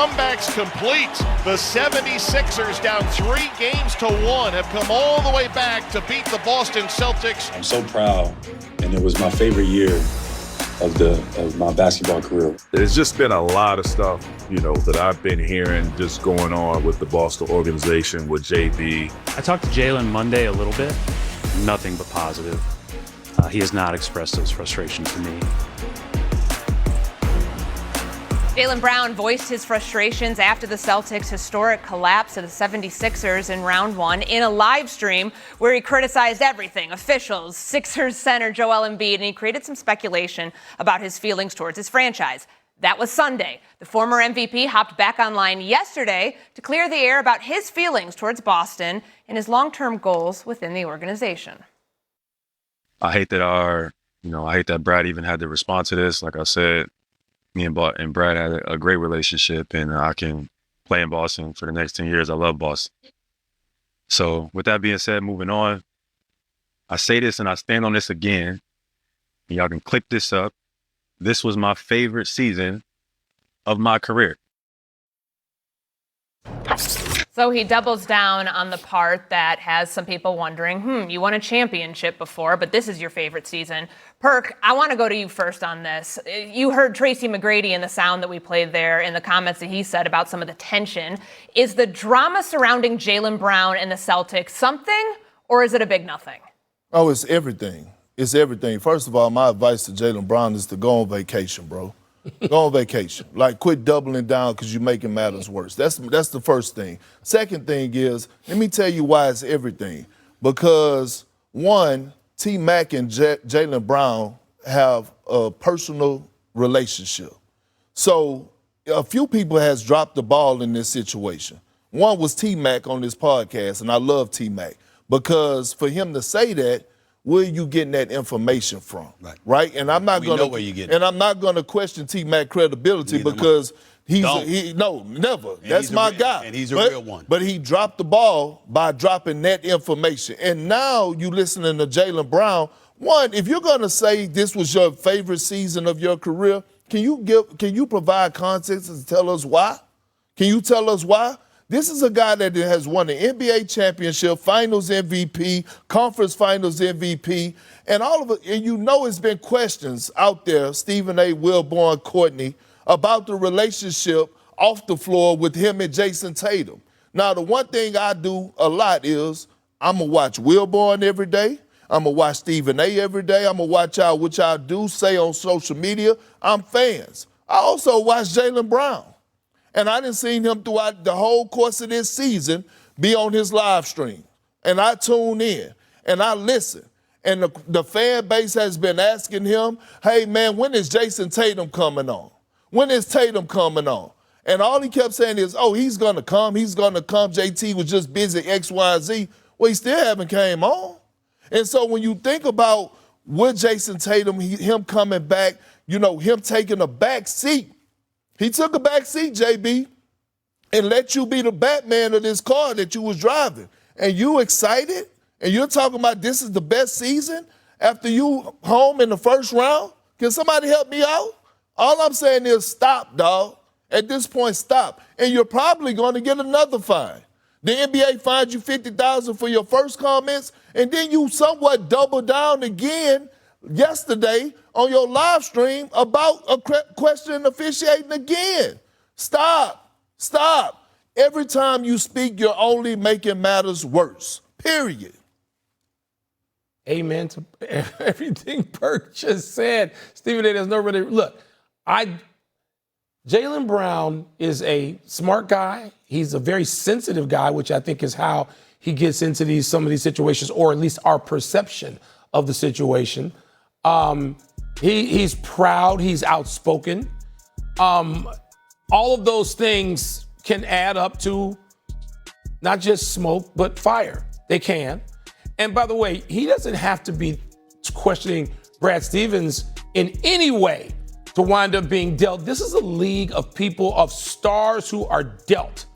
comeback's complete. The 76ers, down 3-1, have come all the way back to beat the Boston Celtics. I'm so proud, and it was my favorite year of my basketball career. There's just been a lot of stuff, that I've been hearing just going on with the Boston organization, with JB. I talked to Jaylen Monday a little bit. Nothing but positive. He has not expressed those frustrations to me. Jaylen Brown voiced his frustrations after the Celtics' historic collapse of the 76ers in round one in a live stream where he criticized everything, officials, Sixers center Joel Embiid, and he created some speculation about his feelings towards his franchise. That was Sunday. The former MVP hopped back online yesterday to clear the air about his feelings towards Boston and his long-term goals within the organization. I hate that Brad even had to respond to this. Like I said, me and Brad had a great relationship, and I can play in Boston for the next 10 years. I love Boston. So with that being said, moving on, I say this and I stand on this again, and y'all can clip this up. This was my favorite season of my career. So he doubles down on the part that has some people wondering, you won a championship before, but this is your favorite season. Perk, I want to go to you first on this. You heard Tracy McGrady in the sound that we played there in the comments that he said about some of the tension. Is the drama surrounding Jaylen Brown and the Celtics something, or is it a big nothing? Oh, it's everything. It's everything. First of all, my advice to Jaylen Brown is to go on vacation, bro. Go on vacation. Quit doubling down because you're making matters worse. That's the first thing. Second thing is, let me tell you why it's everything. Because, one, T-Mac and Jaylen Brown have a personal relationship. So a few people has dropped the ball in this situation. One was T-Mac on this podcast, and I love T-Mac. Because for him to say that, where are you getting that information from? Right? And I'm not know where you get it. And I'm not going to question T-Mac credibility because never. That's my guy. And he's a real one. But he dropped the ball by dropping that information. And now you listening to Jaylen Brown. One, if you're going to say this was your favorite season of your career, can you provide context and tell us why? Can you tell us why? This is a guy that has won the NBA championship, Finals MVP, Conference Finals MVP, and all of it. And it's been questions out there, Stephen A., Wilborn, Courtney, about the relationship off the floor with him and Jason Tatum. Now, the one thing I do a lot is I'm going to watch Wilborn every day. I'm going to watch Stephen A. every day. I'm going to watch what y'all do say on social media. I'm fans. I also watch Jaylen Brown. And I didn't see him throughout the whole course of this season be on his live stream. And I tune in and I listen. And the fan base has been asking him, hey, man, when is Jason Tatum coming on? When is Tatum coming on? And all he kept saying is, he's going to come. He's going to come. JT was just busy X, Y, Z. Well, he still haven't came on. And so when you think about with Jason Tatum, him coming back, him taking a back seat. He took a back seat, JB, and let you be the Batman of this car that you was driving. And you excited? And you're talking about this is the best season after you home in the first round? Can somebody help me out? All I'm saying is stop, dog. At this point, stop. And you're probably going to get another fine. The NBA fined you $50,000 for your first comments, and then you somewhat double down again yesterday on your live stream about a question officiating again. Stop. Every time you speak, you're only making matters worse, period. Amen to everything Perk just said. Stephen A., there's no really, look, Jaylen Brown is a smart guy. He's a very sensitive guy, which I think is how he gets into some of these situations, or at least our perception of the situation. He's proud. He's outspoken. All of those things can add up to not just smoke, but fire. They can. And by the way, he doesn't have to be questioning Brad Stevens in any way to wind up being dealt. This is a league of people, of stars who are dealt.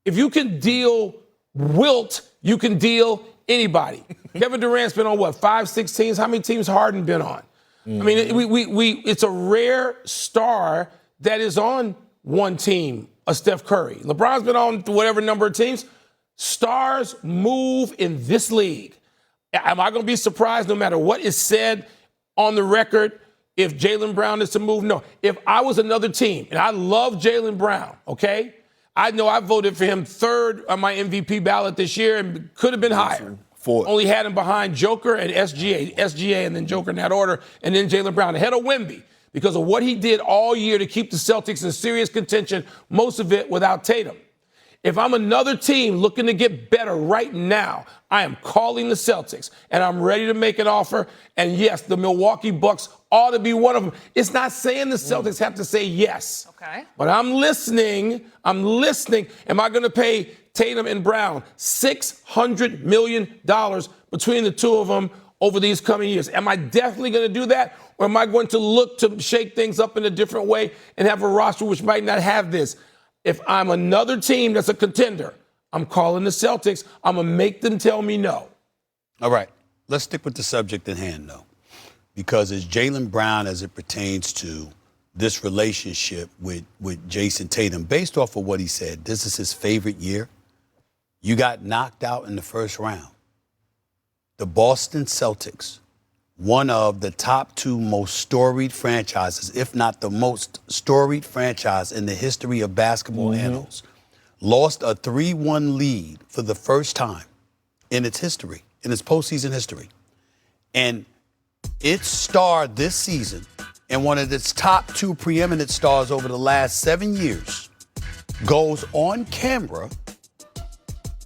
If you can deal Wilt, you can deal anybody. Kevin Durant's been on 5, 6 teams? How many teams Harden been on? I mean, it's a rare star that is on one team a Steph Curry. LeBron's been on whatever number of teams. Stars move in this league. Am I going to be surprised no matter what is said on the record if Jaylen Brown is to move? No. If I was another team, and I love Jaylen Brown, okay? I know I voted for him third on my MVP ballot this year and could have been higher. Only had him behind Joker and SGA and then Joker in that order, and then Jaylen Brown ahead of Wemby because of what he did all year to keep the Celtics in serious contention, most of it without Tatum. If I'm another team looking to get better right now, I am calling the Celtics, and I'm ready to make an offer. And yes, the Milwaukee Bucks ought to be one of them. It's not saying the Celtics have to say yes. Okay. But I'm listening. Am I going to pay Tatum and Brown $600 million between the two of them over these coming years? Am I definitely going to do that? Or am I going to look to shake things up in a different way and have a roster which might not have this? If I'm another team that's a contender, I'm calling the Celtics. I'm going to make them tell me no. All right. Let's stick with the subject at hand, though, because it's Jaylen Brown as it pertains to this relationship with Jason Tatum. Based off of what he said, this is his favorite year. You got knocked out in the first round. The Boston Celtics, one of the top two most storied franchises, if not the most storied franchise in the history of basketball annals, lost a 3-1 lead for the first time in its history, in its postseason history. And its star this season, and one of its top two preeminent stars over the last 7 years, goes on camera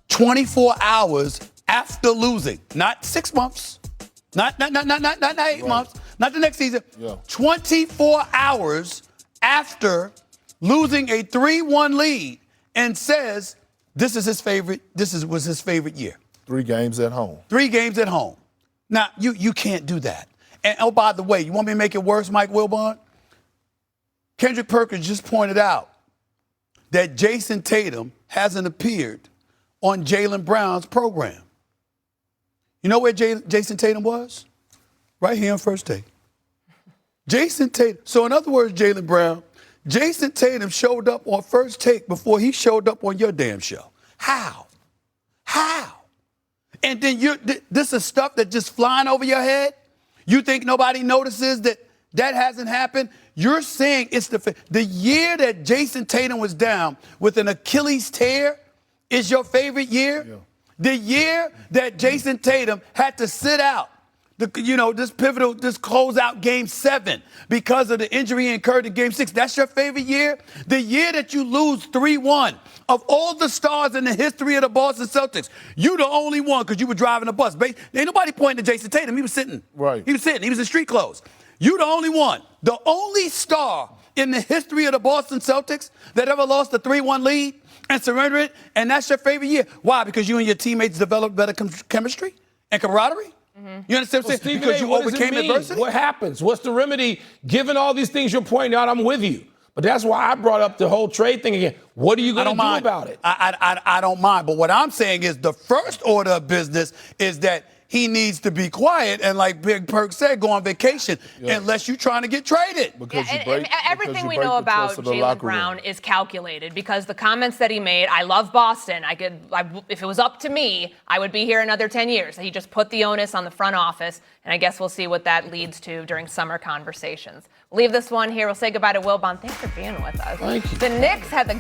24 hours after losing, not 6 months, not 8 months, not the next season. 24 hours after losing a 3-1 lead, and says this is his favorite. Was his favorite year. 3 games at home. 3 games at home. Now you can't do that. And oh, by the way, you want me to make it worse, Mike Wilbon? Kendrick Perkins just pointed out that Jason Tatum hasn't appeared on Jaylen Brown's program. You know where Jason Tatum was? Right here on First Take. Jason Tatum. So in other words, Jaylen Brown, Jason Tatum showed up on First Take before he showed up on your damn show. How? And then this is stuff that just flying over your head? You think nobody notices that hasn't happened? You're saying it's the year that Jason Tatum was down with an Achilles tear is your favorite year? Yeah. The year that Jason Tatum had to sit out, this closeout Game 7 because of the injury incurred in Game 6. That's your favorite year? The year that you lose 3-1. Of all the stars in the history of the Boston Celtics, you the only one because you were driving a bus. Ain't nobody pointing to Jason Tatum. He was sitting. Right. He was sitting. He was in street clothes. You the only one. The only star in the history of the Boston Celtics that ever lost a 3-1 lead and surrendered it, and that's your favorite year. Why? Because you and your teammates developed better chemistry and camaraderie? Mm-hmm. You understand what I'm saying? Because you overcame adversity? What happens? What's the remedy? Given all these things you're pointing out, I'm with you. But that's why I brought up the whole trade thing again. What are you going to do about it? I don't mind. But what I'm saying is the first order of business is that he needs to be quiet and, like Big Perk said, go on vacation unless you're trying to get traded. Everything we know about Jaylen Brown is calculated because the comments that he made, I love Boston. If it was up to me, I would be here another 10 years. He just put the onus on the front office, and I guess we'll see what that leads to during summer conversations. We'll leave this one here. We'll say goodbye to Wilbon. Thanks for being with us. Thank you. The Knicks had the